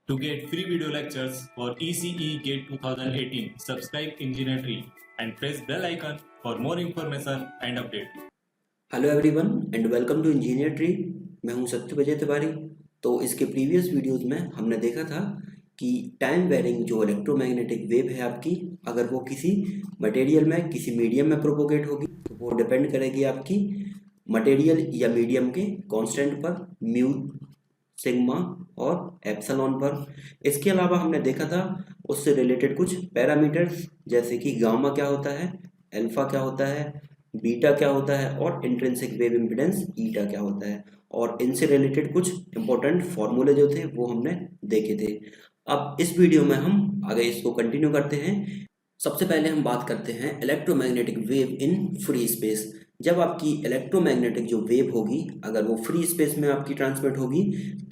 To get free video lectures for ECE GATE 2018, subscribe Engineer Tree and press bell icon for more information and update. Hello everyone and welcome to engineer tree. मैं हूं सत्य विजय तिवारी। तो इसके previous videos में हमने देखा था कि टाइम वेरिंग जो इलेक्ट्रोमैग्नेटिक वेव है आपकी, अगर वो किसी मटेरियल में किसी मीडियम में प्रोपोगेट होगी तो वो डिपेंड करेगी आपकी मटेरियल या मीडियम के कांस्टेंट पर, म्यू, सिग्मा और एप्सिलॉन पर। इसके अलावा हमने देखा था उससे रिलेटेड कुछ पैरामीटर्स, जैसे कि गामा क्या होता है, अल्फा क्या होता है, बीटा क्या होता है और इंट्रिंसिक वेव इम्पीडेंस ईटा क्या होता है। और इनसे रिलेटेड कुछ इंपॉर्टेंट फॉर्मूले जो थे वो हमने देखे थे। अब इस वीडियो में हम आगे इसको कंटिन्यू करते हैं। सबसे पहले हम बात करते हैं electromagnetic wave in free space. जब आपकी इलेक्ट्रोमैग्नेटिक जो वेव होगी, अगर वो फ्री स्पेस में आपकी ट्रांसमिट होगी,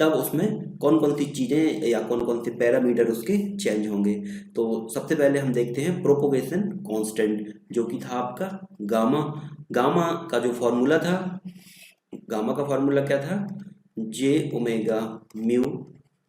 तब उसमें कौन कौन सी चीज़ें या कौन कौन से पैरामीटर उसके चेंज होंगे। तो सबसे पहले हम देखते हैं प्रोपोगेशन कांस्टेंट, जो कि था आपका गामा। गामा का जो फॉर्मूला था, गामा का फॉर्मूला क्या था, J omega mu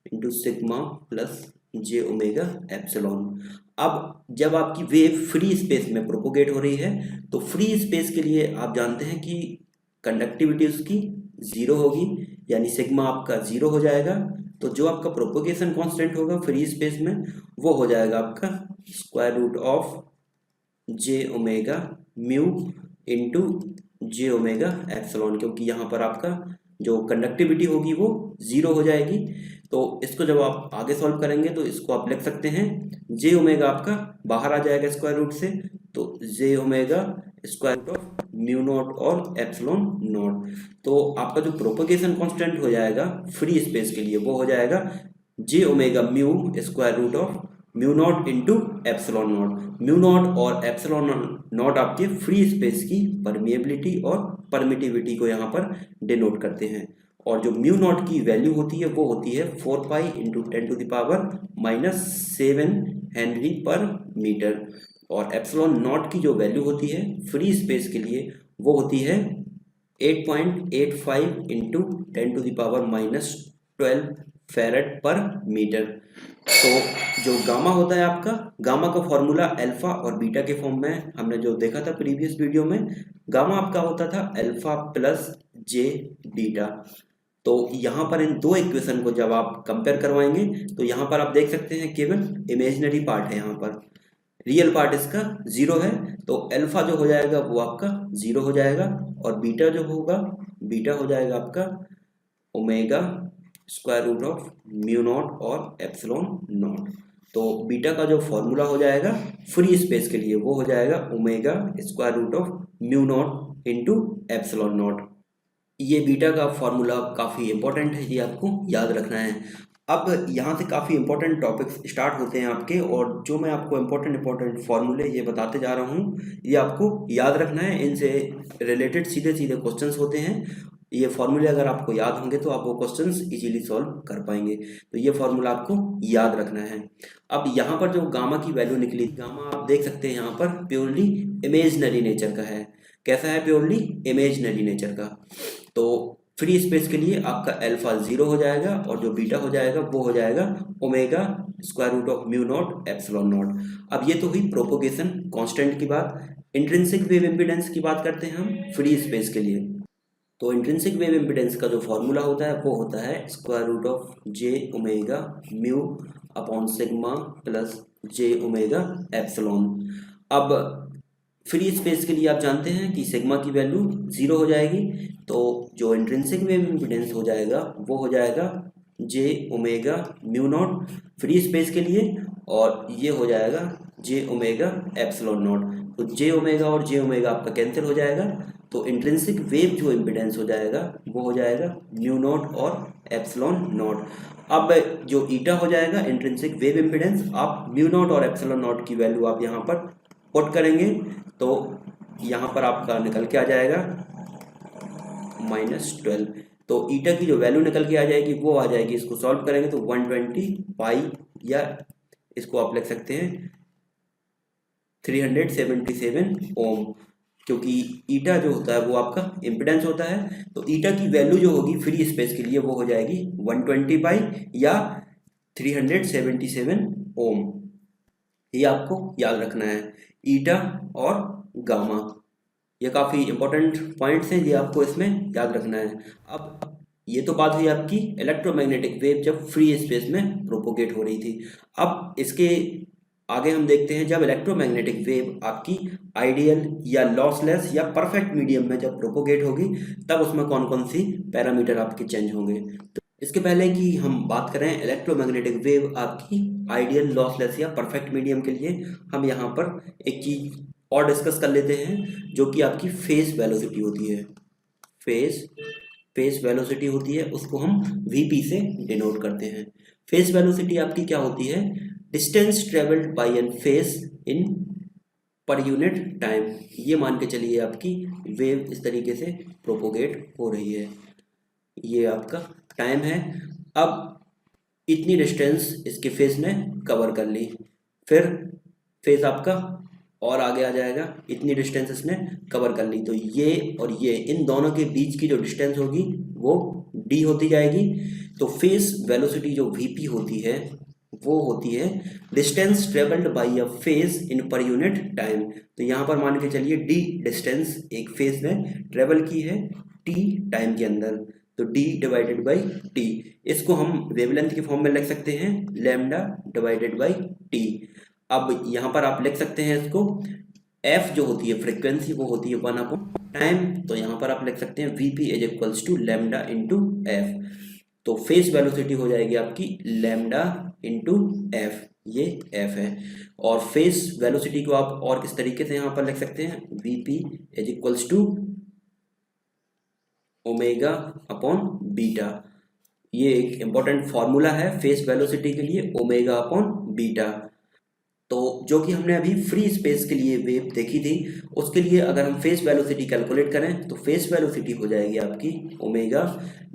into sigma plus J omega epsilon. अब जब आपकी वेव फ्री स्पेस में प्रोपोगेट हो रही है तो फ्री स्पेस के लिए आप जानते हैं कि कंडक्टिविटी उसकी जीरो होगी, यानी सिग्मा आपका जीरो हो जाएगा। तो जो आपका प्रोपोगेशन कांस्टेंट होगा फ्री स्पेस में वो हो जाएगा आपका square root of J omega mu into J omega epsilon, क्योंकि यहाँ पर आपका जो कंडक्टिविटी होगी वो जीरो हो जाएगी। तो इसको जब आप आगे सॉल्व करेंगे तो इसको आप लिख सकते हैं, जे ओमेगा आपका बाहर आ जाएगा स्क्वायर रूट से, तो J omega square root of mu naught और एप्सिलॉन नॉट। तो आपका जो प्रोपगेशन कांस्टेंट हो जाएगा फ्री स्पेस के लिए वो हो जाएगा J omega mu square root of mu naught into epsilon naught. Mu naught और एप्सिलॉन नॉट आपके फ्री स्पेस की परमिएबिलिटी और परमिटिविटी को यहाँ पर डिनोट करते हैं। और जो म्यू नॉट की वैल्यू होती है वो होती है 4 पाई इंटू 10⁻⁻7 हेनरी पर मीटर। और एप्सिलॉन नॉट की जो वैल्यू होती है फ्री स्पेस के लिए वो होती है 8.85 इंटू 10⁻12 फेरेड पर मीटर। तो जो गामा होता है आपका, गामा का फॉर्मूला अल्फा और बीटा के फॉर्म में हमने जो देखा था प्रीवियस वीडियो में, गामा आपका होता था अल्फा प्लस जे बीटा। तो यहाँ पर इन दो इक्वेशन को जब आप कंपेयर करवाएंगे तो यहाँ पर आप देख सकते हैं केवल इमेजिनरी पार्ट है, यहाँ पर रियल पार्ट इसका जीरो है। तो अल्फा जो हो जाएगा वो आपका जीरो हो जाएगा और बीटा जो होगा, बीटा हो जाएगा आपका omega square root of mu naught और एप्सिलॉन नॉट। तो बीटा का जो फॉर्मूला हो जाएगा फ्री स्पेस के लिए वो हो जाएगा omega square root of mu naught into epsilon naught. ये बीटा का फॉर्मूला काफ़ी इंपॉर्टेंट है, ये आपको याद रखना है। अब यहाँ से काफ़ी इंपॉर्टेंट टॉपिक्स स्टार्ट होते हैं आपके, और जो मैं आपको इंपॉर्टेंट फार्मूले ये बताते जा रहा हूँ ये आपको याद रखना है। इनसे रिलेटेड सीधे सीधे क्वेश्चंस होते हैं। ये फार्मूले अगर आपको याद होंगे तो आप वो क्वेश्चंस इजीली सॉल्व कर पाएंगे। तो ये फार्मूला आपको याद रखना है। अब यहाँ पर जो गामा की वैल्यू निकली, गामा आप देख सकते हैं यहाँ पर प्योरली इमेजनरी नेचर का है। कैसा है? प्योरली इमेजनरी नेचर का। तो फ्री स्पेस के लिए आपका अल्फा जीरो हो जाएगा और जो बीटा हो जाएगा वो हो जाएगा omega square root of mu naught epsilon naught. अब ये तो हुई प्रोपोगेशन कांस्टेंट की बात। इंट्रिंसिक वेव इम्पीडेंस की बात करते हैं हम फ्री स्पेस के लिए। तो इंट्रिंसिक वेव इम्पीडेंस का जो फॉर्मूला होता है वो होता है square root of J omega mu upon sigma plus J omega epsilon. अब फ्री स्पेस के लिए आप जानते हैं कि सिग्मा की वैल्यू जीरो हो जाएगी, तो जो इंट्रिंसिक वेव इम्पीडेंस हो जाएगा वो हो जाएगा J omega mu naught free space के लिए, और ये हो जाएगा जे ओमेगा एप्सिलॉन नॉट। तो जे ओमेगा और जे ओमेगा आपका कैंसिल हो जाएगा, तो इंट्रिंसिक वेव जो इम्पीडेंस हो जाएगा वो हो जाएगा म्यू नॉट और एप्सिलॉन नॉट। अब जो ईटा हो जाएगा इंट्रिंसिक वेव इम्पीडेंस, आप म्यू नॉट और एप्सिलॉन नॉट की वैल्यू आप यहाँ पर पुट करेंगे तो यहाँ पर आपका निकल के आ जाएगा -12। तो ईटा की जो वैल्यू निकल के आ जाएगी वो आ जाएगी, इसको सॉल्व करेंगे तो 120 पाई, या इसको आप लिख सकते हैं 377 ओम, क्योंकि ईटा जो होता है वो आपका इम्पिडेंस होता है। तो ईटा की वैल्यू जो होगी फ्री स्पेस के लिए वो हो जाएगी 120 पाई, या 377 ओम। ये आपको याद रखना है, ईटा और गामा, ये काफ़ी इंपॉर्टेंट पॉइंट्स हैं, ये आपको इसमें याद रखना है। अब ये तो बात हुई आपकी इलेक्ट्रोमैग्नेटिक वेव जब फ्री स्पेस में प्रोपोगेट हो रही थी। अब इसके आगे हम देखते हैं जब इलेक्ट्रोमैग्नेटिक वेव आपकी आइडियल या लॉसलेस या परफेक्ट मीडियम में जब प्रोपोगेट होगी तब उसमें कौन कौन सी पैरामीटर आपके चेंज होंगे। तो इसके पहले कि हम बात करें इलेक्ट्रोमैग्नेटिक वेव आपकी आइडियल, लॉसलेस या परफेक्ट मीडियम के लिए, हम यहाँ पर एक चीज़ और डिस्कस कर लेते हैं जो कि आपकी फेज वेलोसिटी होती है। फेज वेलोसिटी होती है, उसको हम वीपी से डिनोट करते हैं। फेज वेलोसिटी आपकी क्या होती है? Distance travelled by an phase in per unit time. ये मान के चलिए आपकी वेव इस तरीके से प्रोपोगेट हो रही है, ये आपका टाइम है। अब इतनी डिस्टेंस इसके फेज ने कवर कर ली, फिर फेज आपका और आगे आ जाएगा, इतनी डिस्टेंस इसने कवर कर ली, तो ये और ये इन दोनों के बीच की जो डिस्टेंस होगी वो डी होती जाएगी। तो फेज वेलोसिटी जो वीपी होती है वो होती है distance travelled bye a phase in per unit time. तो यहाँ पर मान के चलिए डी डिस्टेंस एक फेज ने ट्रेवल की है टी टाइम के अंदर, तो d डिवाइडेड बाई टी। इसको हम वेवलेंथ के फॉर्म में लिख सकते हैं लैम्डा डिवाइडेड बाई टी। अब यहाँ पर आप लिख सकते हैं इसको, f जो होती है फ्रीक्वेंसी वो होती है 1/टाइम, तो यहाँ पर आप लिख सकते हैं vp is equals to lambda into F. तो फेज वेलोसिटी हो जाएगी आपकी लैम्डा इंटू एफ, ये एफ है। और फेज वेलोसिटी को आप और किस तरीके से यहाँ पर लिख सकते हैं, vp is equals to omega upon beta. ये एक इंपॉर्टेंट फॉर्मूला है फेस वेलोसिटी के लिए, ओमेगा अपॉन बीटा। तो जो कि हमने अभी फ्री स्पेस के लिए वेव देखी थी, उसके लिए अगर हम फेस वेलोसिटी कैलकुलेट करें तो फेस वेलोसिटी हो जाएगी आपकी omega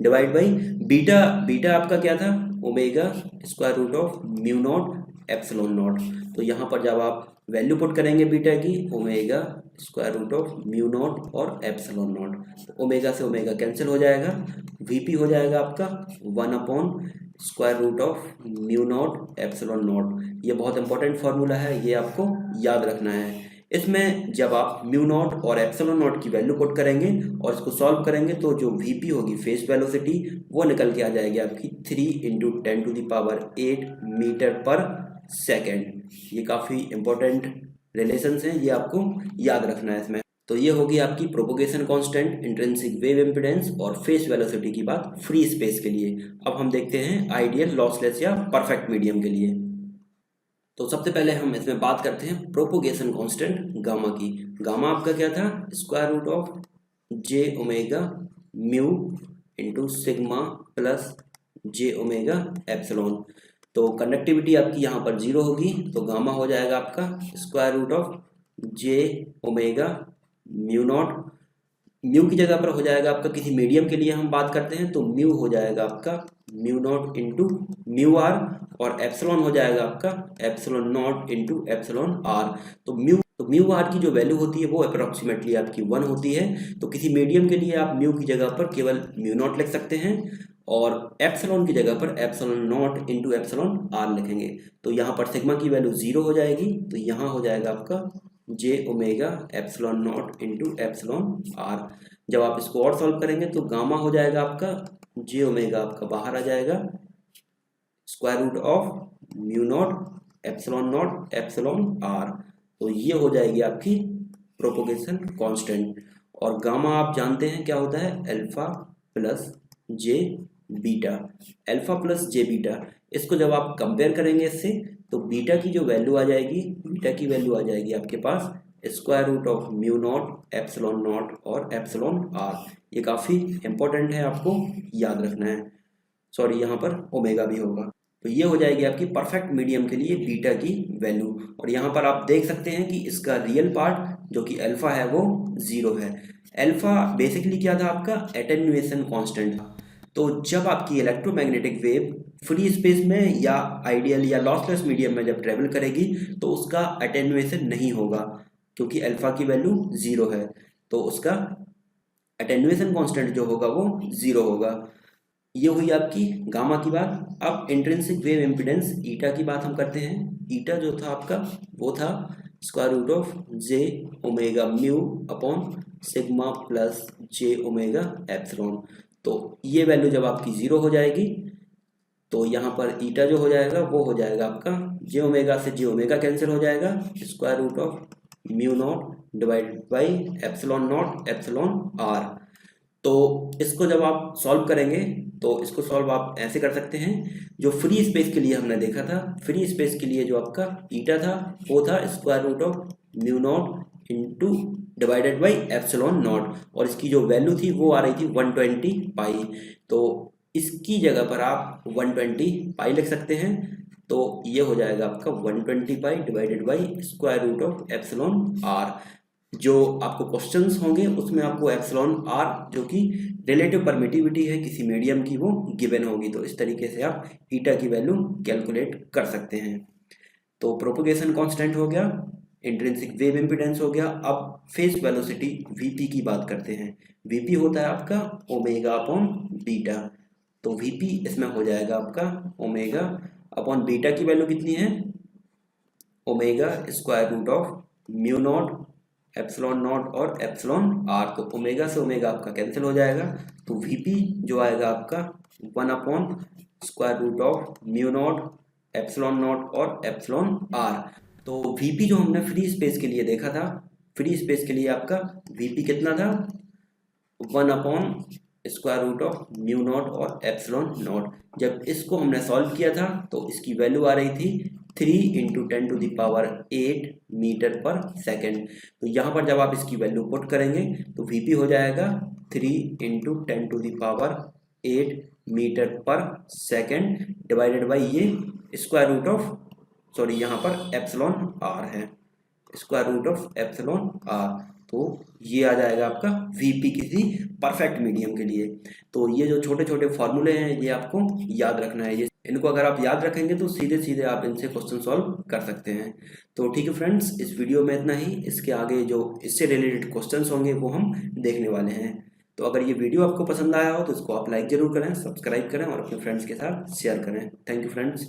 divide by beta. Beta आपका क्या था, omega square root of mu naught epsilon naught. तो यहाँ पर जब आप वैल्यू पुट करेंगे बीटा की, omega square root of mu naught और एप्सिलॉन नॉट, तो ओमेगा से ओमेगा कैंसिल हो जाएगा, वीपी हो जाएगा आपका 1 square root of mu naught epsilon naught. ये बहुत इंपॉर्टेंट फार्मूला है, ये आपको याद रखना है। इसमें जब आप म्यू नॉट और एप्सिलॉन नॉट की वैल्यू पुट करेंगे और इसको सॉल्व करेंगे तो जो वीपी होगी फेस वेलोसिटी वो निकल के आ जाएगी आपकी 3 × 10⁸ मीटर पर सेकेंड। ये काफ़ी इंपॉर्टेंट रिलेशंस हैं, ये आपको याद रखना है इसमें। तो ये होगी आपकी propagation constant, intrinsic wave impedance और फेस वेलोसिटी की बात फ्री स्पेस के लिए। अब हम देखते हैं आइडियल, लॉसलेस या परफेक्ट मीडियम के लिए। तो सबसे पहले हम इसमें बात करते हैं प्रोपोगेशन कांस्टेंट गामा की। गामा आपका क्या था, square root of J omega mu into sigma plus J omega epsilon. तो कंडक्टिविटी आपकी यहाँ पर 0 होगी, तो गामा हो जाएगा आपका square root of J omega mu naught. Mu की जगह पर हो जाएगा आपका, किसी मीडियम के लिए हम बात करते हैं तो म्यू हो जाएगा आपका mu naught into mu R, और एप्सिलॉन हो जाएगा आपका epsilon naught into epsilon R. तो म्यू आर की जो वैल्यू होती है वो अप्रोक्सीमेटली आपकी 1 होती है। तो किसी मीडियम के लिए आप म्यू की जगह पर केवल म्यू नॉट लिख सकते हैं और एप्सिलॉन की जगह पर epsilon naught into epsilon R लिखेंगे। तो यहाँ पर सिग्मा की वैल्यू 0 हो जाएगी, तो यहाँ हो जाएगा आपका J omega epsilon naught into epsilon R. जब आप इसको और सॉल्व करेंगे तो गामा हो जाएगा आपका जे ओमेगा आपका बाहर आ जाएगा square root of mu naught epsilon R. तो ये हो जाएगी आपकी प्रोपोगेशन कांस्टेंट। और गामा आप जानते हैं क्या होता है, अल्फा प्लस जे बीटा। अल्फा प्लस जे बीटा, इसको जब आप कंपेयर करेंगे इससे तो बीटा की जो वैल्यू आ जाएगी, बीटा की वैल्यू आ जाएगी आपके पास square root of mu naught epsilon naught और एप्सिलॉन आर। ये काफ़ी इंपॉर्टेंट है, आपको याद रखना है। सॉरी, यहाँ पर ओमेगा भी होगा। तो ये हो जाएगी आपकी परफेक्ट मीडियम के लिए बीटा की वैल्यू। और यहाँ पर आप देख सकते हैं कि इसका रियल पार्ट जो कि अल्फा है वो 0 है। अल्फा बेसिकली क्या था आपका, एटेन्यूएशन कांस्टेंट था। तो जब आपकी इलेक्ट्रोमैग्नेटिक वेव फ्री स्पेस में या आइडियल या लॉसलेस मीडियम में जब ट्रेवल करेगी तो उसका एटेन्यूएशन नहीं होगा, क्योंकि अल्फा की वैल्यू 0 है, तो उसका एटेन्यूएशन कांस्टेंट जो होगा वो 0 होगा। ये हुई आपकी गामा की बात। अब इंट्रिंसिक वेव इम्पिडेंस ईटा की बात हम करते हैं। ईटा जो था आपका वो था square root of J omega mu upon sigma plus J omega epsilon. तो ये वैल्यू जब आपकी 0 हो जाएगी तो यहाँ पर ईटा जो हो जाएगा वो हो जाएगा आपका जे ओमेगा से जे ओमेगा कैंसिल हो जाएगा, square root of mu naught divided by epsilon naught epsilon R. तो इसको जब आप सॉल्व करेंगे तो इसको सॉल्व आप ऐसे कर सकते हैं। जो फ्री स्पेस के लिए हमने देखा था, फ्री स्पेस के लिए जो आपका ईटा था वो था square root of mu naught into divided by epsilon naught, और इसकी जो वैल्यू थी वो आ रही थी 120 पाई। तो इसकी जगह पर आप 120 पाई लिख सकते हैं। तो ये हो जाएगा आपका 120 pi divided by square root of epsilon R. जो आपको क्वेश्चंस होंगे उसमें आपको एप्सिलॉन आर जो कि रिलेटिव परमिटिविटी है किसी मीडियम की वो गिवन होगी। तो इस तरीके से आप ईटा की वैल्यू कैलकुलेट कर सकते हैं। तो प्रोपगेशन कांस्टेंट हो गया, इंट्रिंसिक वेव इम्पिडेंस हो गया। अब फेज वेलोसिटी वीपी की बात करते हैं। वीपी होता है आपका ओमेगा अपॉन बीटा। तो वीपी इसमें हो जाएगा आपका ओमेगा अपॉन बीटा की वैल्यू कितनी है, omega square root of mu naught epsilon naught और एप्सिलॉन आर। तो ओमेगा से ओमेगा आपका कैंसिल हो जाएगा। तो वीपी जो आएगा आपका 1 upon square root of mu naught epsilon naught और एप्सिलॉन आर। तो वीपी जो हमने फ्री स्पेस के लिए देखा था, फ्री स्पेस के लिए आपका वीपी कितना था, 1 upon square root of mu naught और एप्सिलॉन नॉट। जब इसको हमने सॉल्व किया था तो इसकी वैल्यू आ रही थी 3 इंटू 10⁸ मीटर पर सेकेंड। तो यहाँ पर जब आप इसकी वैल्यू पुट करेंगे तो वीपी हो जाएगा 3 into 10⁸ metre per second divided by ये स्क्वायर रूट ऑफ, सॉरी यहाँ पर एप्सिलॉन आर है, square root of epsilon R. तो ये आ जाएगा आपका वीपी किसी परफेक्ट मीडियम के लिए। तो ये जो छोटे छोटे फॉर्मूले हैं ये आपको याद रखना है। ये इनको अगर आप याद रखेंगे तो सीधे सीधे आप इनसे क्वेश्चन सॉल्व कर सकते हैं। तो ठीक है फ्रेंड्स, इस वीडियो में इतना ही। इसके आगे जो इससे रिलेटेड क्वेश्चंस होंगे वो हम देखने वाले हैं। तो अगर ये वीडियो आपको पसंद आया हो तो इसको आप लाइक जरूर करें, सब्सक्राइब करें और अपने फ्रेंड्स के साथ शेयर करें। Thank you friends.